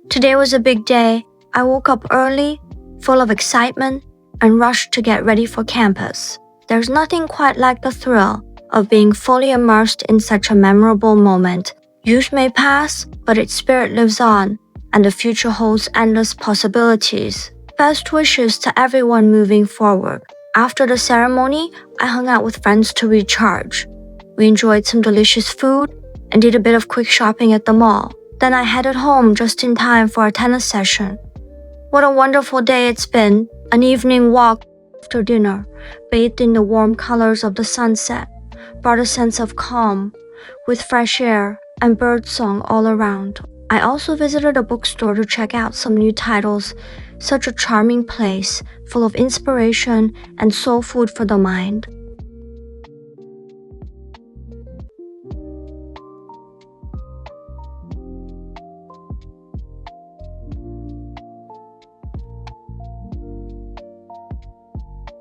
Today was a big day. I woke up early, full of excitement, and rushed to get ready for campus. There's nothing quite like the thrill of being fully immersed in such a memorable moment. Youth may pass, but its spirit lives on, and the future holds endless possibilities. Best wishes to everyone moving forward. After the ceremony, I hung out with friends to recharge. We enjoyed some delicious food and did a bit of quick shopping at the mall. Then I headed home just in time for a tennis session. What a wonderful day it's been. An evening walk after dinner, bathed in the warm colors of the sunset, brought a sense of calm, with fresh air and birdsong all around. I also visited a bookstore to check out some new titles. Such a charming place, full of inspiration and soul food for the mind.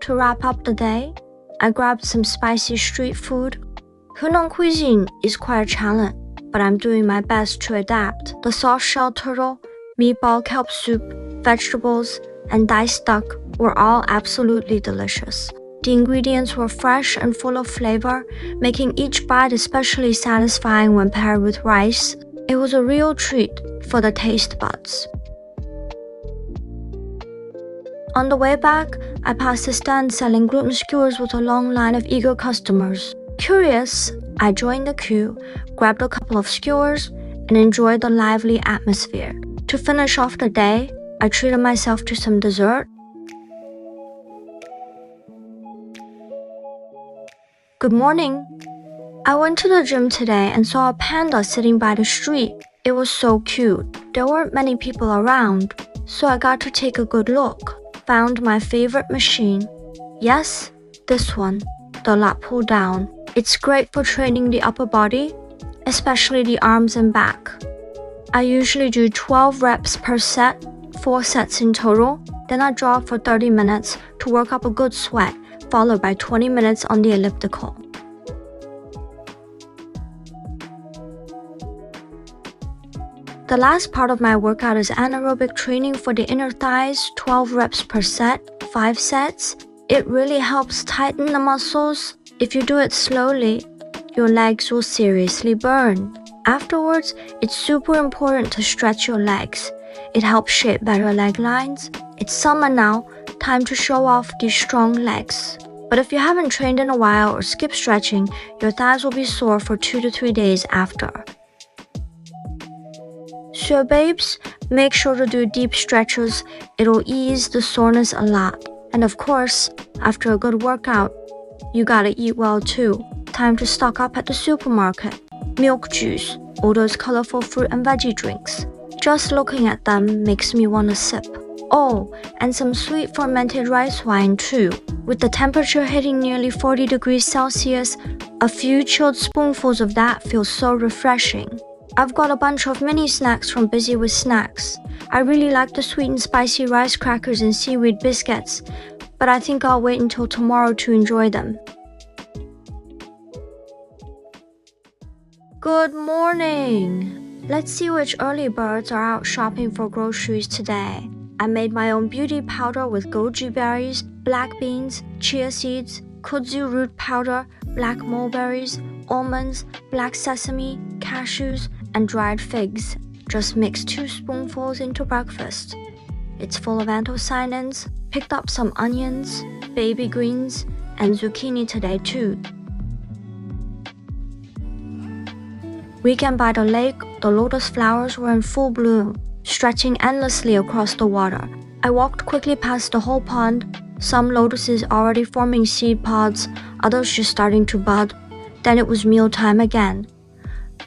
To wrap up the day, I grabbed some spicy street food. Hunan cuisine is quite a challenge, but I'm doing my best to adapt. The soft-shell turtle, meatball kelp soup, vegetables, and diced duck were all absolutely delicious. The ingredients were fresh and full of flavor, making each bite especially satisfying when paired with rice. It was a real treat for the taste buds. On the way back, I passed a stand selling gluten skewers with a long line of eager customers. Curious, I joined the queue, grabbed a couple of skewers, and enjoyed the lively atmosphere. To finish off the day, I treated myself to some dessert. Good morning. I went to the gym today and saw a panda sitting by the street. It was so cute. There weren't many people around, so I got to take a good look. Found my favorite machine. Yes, this one, the lat pull down. It's great for training the upper body, especially the arms and back. I usually do 12 reps per set, 4 sets in total. Then I jog for 30 minutes to work up a good sweat, followed by 20 minutes on the elliptical. The last part of my workout is anaerobic training for the inner thighs, 12 reps per set, 5 sets. It really helps tighten the muscles. If you do it slowly, your legs will seriously burn. Afterwards, it's super important to stretch your legs. It helps shape better leg lines. It's summer now, time to show off these strong legs. But if you haven't trained in a while or skip stretching, your thighs will be sore for 2 to 3 days after. So babes, make sure to do deep stretches. It'll ease the soreness a lot. And of course, after a good workout, you gotta eat well too. Time to stock up at the supermarket. Milk juice, all those colorful fruit and veggie drinks. Just looking at them makes me want to sip. Oh, and some sweet fermented rice wine too. With the temperature hitting nearly 40 degrees Celsius, a few chilled spoonfuls of that feels so refreshing. I've got a bunch of mini snacks from Busy with Snacks. I really like the sweet and spicy rice crackers and seaweed biscuits, but I think I'll wait until tomorrow to enjoy them. Good morning! Let's see which early birds are out shopping for groceries today. I made my own beauty powder with goji berries, black beans, chia seeds, kudzu root powder, black mulberries, almonds, black sesame, cashews, and dried figs. Just mix 2 spoonfuls into breakfast. It's full of anthocyanins. Picked up some onions, baby greens, and zucchini today too. Weekend by the lake, the lotus flowers were in full bloom, stretching endlessly across the water. I walked quickly past the whole pond, some lotuses already forming seed pods, others just starting to bud. Then it was mealtime again.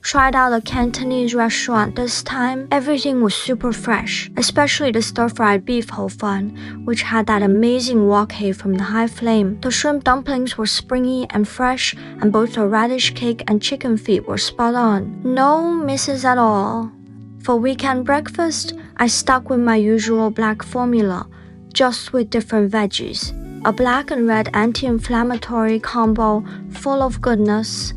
Tried out a Cantonese restaurant this time. Everything was super fresh, especially the stir-fried beef ho fun, which had that amazing wok hei from the high flame. The shrimp dumplings were springy and fresh, and both the radish cake and chicken feet were spot on. No misses at all. For weekend breakfast, I stuck with my usual black formula, just with different veggies. A black and red anti-inflammatory combo full of goodness.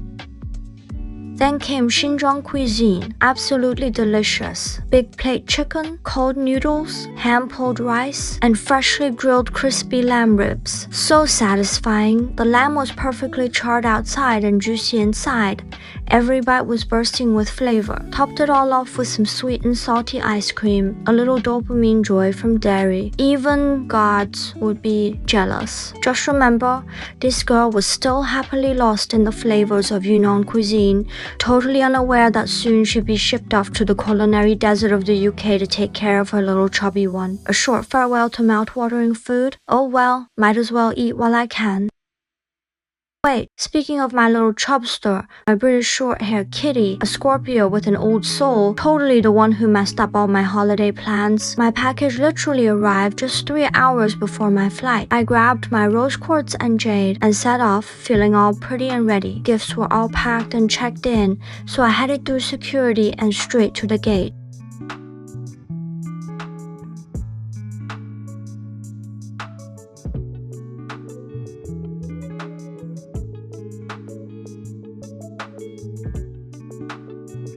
Then came Xinjiang cuisine, absolutely delicious. Big plate chicken, cold noodles, hand-pulled rice, and freshly grilled crispy lamb ribs. So satisfying. The lamb was perfectly charred outside and juicy inside. Every bite was bursting with flavor. Topped it all off with some sweet and salty ice cream, a little dopamine joy from dairy. Even gods would be jealous. Just remember, this girl was still happily lost in the flavors of Yunnan cuisine, totally unaware that soon she'd be shipped off to the culinary desert of the UK to take care of her little chubby one. A short farewell to mouth-watering food? Oh well, might as well eat while I can. Wait, speaking of my little chubster, my British Shorthair kitty, a Scorpio with an old soul, totally the one who messed up all my holiday plans. My package literally arrived just 3 hours before my flight. I grabbed my rose quartz and jade and set off, feeling all pretty and ready. Gifts were all packed and checked in, so I headed through security and straight to the gate.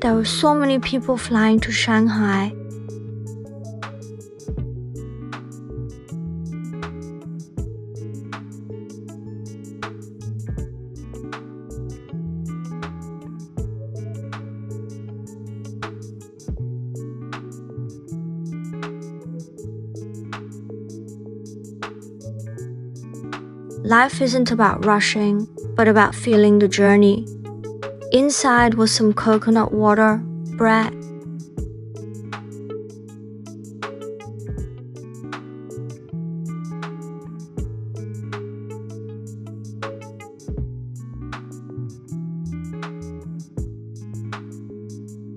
There were so many people flying to Shanghai. Life isn't about rushing, but about feeling the journey. Inside was some coconut water, bread.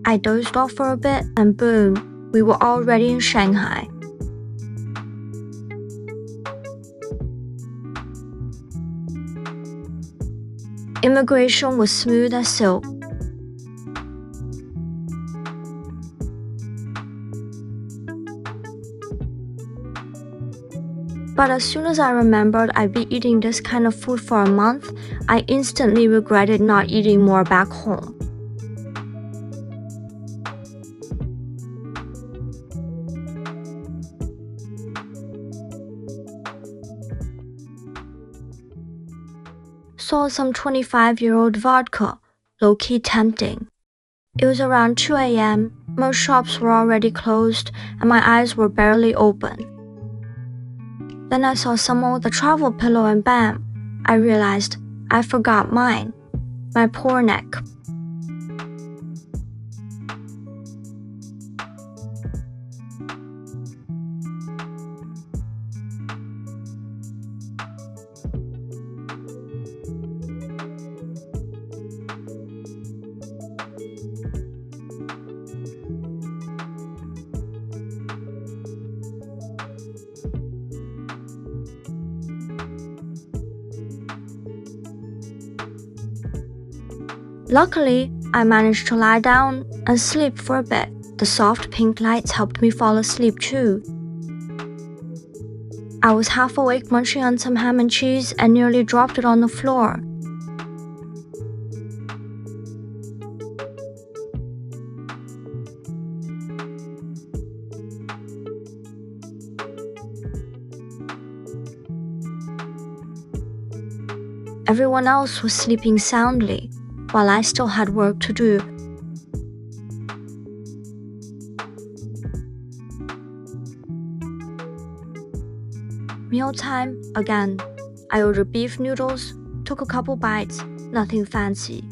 I dozed off for a bit and boom, we were already in Shanghai. Immigration was smooth as silk. But as soon as I remembered I'd be eating this kind of food for a month, I instantly regretted not eating more back home. Saw some 25-year-old vodka, low-key tempting. It was around 2 a.m., most shops were already closed, and my eyes were barely open. Then I saw someone with a travel pillow and bam, I realized I forgot mine. My poor neck. Luckily, I managed to lie down and sleep for a bit. The soft pink lights helped me fall asleep too. I was half awake munching on some ham and cheese and nearly dropped it on the floor. Everyone else was sleeping soundly, while I still had work to do. Mealtime again. I ordered beef noodles, took a couple bites, nothing fancy.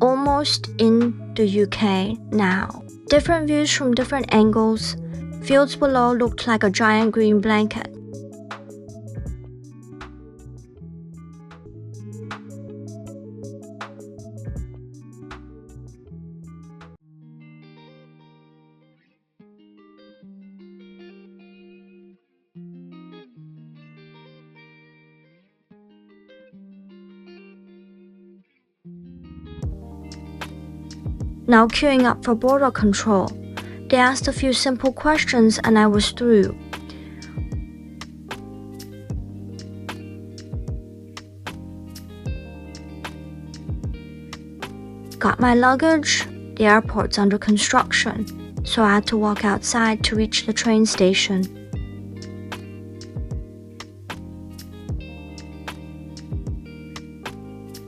Almost in the UK now. Different views from different angles. Fields below looked like a giant green blanket. Now queuing up for border control. They asked a few simple questions and I was through. Got my luggage. The airport's under construction, so I had to walk outside to reach the train station.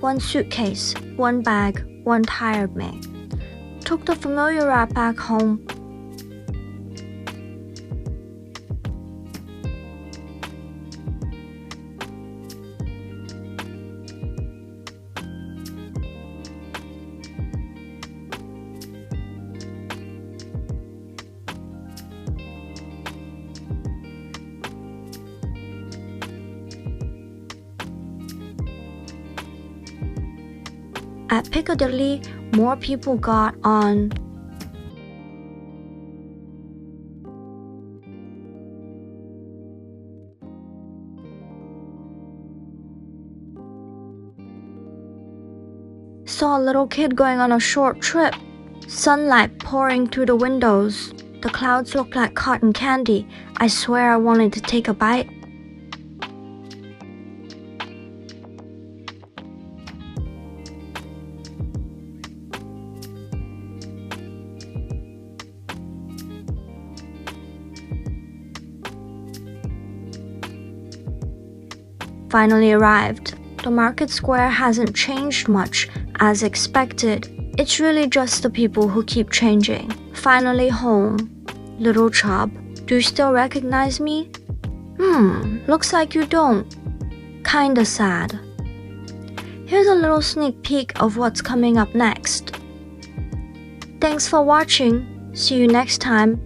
One suitcase, one bag, one tired me. Took the familiar route back home. At Piccadilly, more people got on. Saw a little kid going on a short trip. Sunlight pouring through the windows. The clouds looked like cotton candy. I swear I wanted to take a bite. Finally arrived. The market square hasn't changed much, as expected. It's really just the people who keep changing. Finally home. Little Chub, do you still recognize me? Looks like you don't. Kinda sad. Here's a little sneak peek of what's coming up next. Thanks for watching. See you next time.